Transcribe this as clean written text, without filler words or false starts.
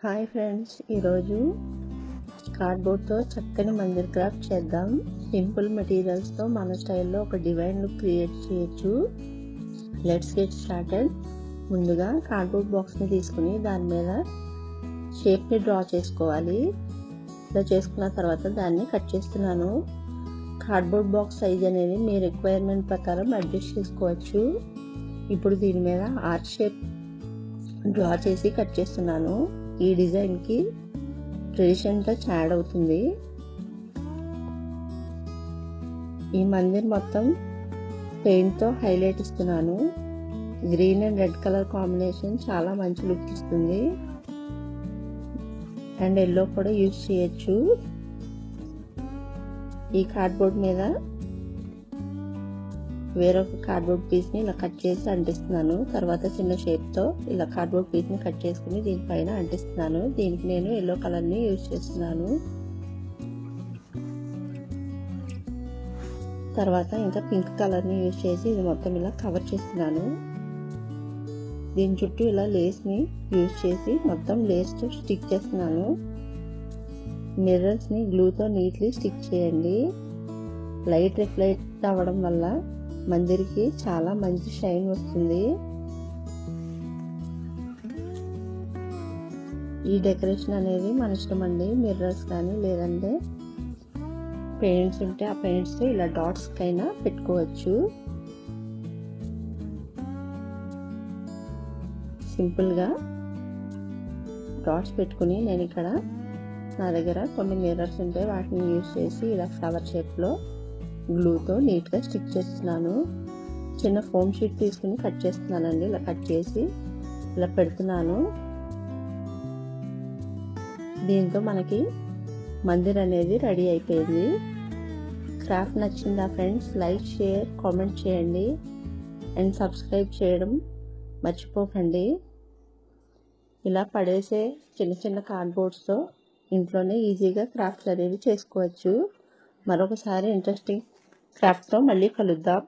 Hi friends, ఈరోజు కార్డ్బోర్డ్తో చక్కని Mandir craft చేద్దాం. సింపుల్ మెటీరియల్స్తో మన స్టైల్లో ఒక డివైన్ లుక్ క్రియేట్ చేయొచ్చు. Let's get started. ముందుగా కార్డ్బోర్డ్ బాక్స్ని తీసుకుని దాని మీద షేప్ని డ్రా చేసుకోవాలి. ఇలా చేసుకున్న తర్వాత దాన్ని కట్ చేస్తున్నాను. కార్డ్బోర్డ్ బాక్స్ సైజ్ అనేది మీ రిక్వైర్మెంట్ ప్రకారం అడ్జస్ట్ చేసుకోవచ్చు. ఇప్పుడు దీని మీద ఆర్చ్ షేప్ డ్రా చేసి కట్ చేస్తున్నాను. ఈ డిజైన్కి ట్రెడిషన్ టచ్ యాడ్ అవుతుంది. ఈ మందిర్ మొత్తం పెయింట్తో హైలైట్ ఇస్తున్నాను. Green and red colour combination చాలా మంచి లుక్ ఇస్తుంది. అండ్ ఎల్లో కూడా యూజ్ చేయొచ్చు. ఈ కార్డ్బోర్డ్ మీద వేరొక కార్డ్బోర్డ్ పీస్ని ఇలా కట్ చేసి అంటిస్తున్నాను. తర్వాత చిన్న షేప్తో ఇలా కార్డ్బోర్డ్ పీస్ని కట్ చేసుకుని దీనిపైన అంటిస్తున్నాను. దీనికి నేను ఎల్లో కలర్ని యూజ్ చేస్తున్నాను. తర్వాత ఇంకా పింక్ కలర్ని యూజ్ చేసి ఇది మొత్తం ఇలా కవర్ చేస్తున్నాను. దీని చుట్టూ ఇలా లేస్ని యూజ్ చేసి మొత్తం లేస్తో స్టిక్ చేస్తున్నాను. మిర్రర్స్ని గ్లూతో నీట్లీ స్టిక్ చేయండి. లైట్ రిఫ్లెక్ట్ అవ్వడం వల్ల మందిరికి చాలా మంచి షైన్ వస్తుంది. ఈ డెకరేషన్ అనేది మన ఇష్టం అండి. మిర్రర్స్ కానీ లేదంటే పెయింట్స్ ఉంటే ఆ పెయింట్స్ ఇలా డాట్స్ కైనా పెట్టుకోవచ్చు. సింపుల్గా డాట్స్ పెట్టుకుని నేను ఇక్కడ నా దగ్గర కొన్ని మిర్రర్స్ ఉంటే వాటిని యూజ్ చేసి ఇలా ఫ్లవర్ షేప్లో గ్లూతో నీట్గా స్టిక్ చేస్తున్నాను. చిన్న ఫోమ్ షీట్ తీసుకుని కట్ చేస్తున్నానండి. ఇలా కట్ చేసి ఇలా పెడుతున్నాను. దీంతో మనకి మందిర్ అనేది రెడీ అయిపోయింది. క్రాఫ్ట్ నచ్చిందా ఫ్రెండ్స్? లైక్, షేర్, కామెంట్ చేయండి అండ్ సబ్స్క్రైబ్ చేయడం మర్చిపోకండి. ఇలా పడేసే చిన్న చిన్న కార్డ్బోర్డ్స్తో ఇంట్లోనే ఈజీగా క్రాఫ్ట్స్ అనేవి చేసుకోవచ్చు. మరొకసారి ఇంట్రెస్టింగ్ క్రాఫ్ట్తో మళ్ళీ కలుద్దాం.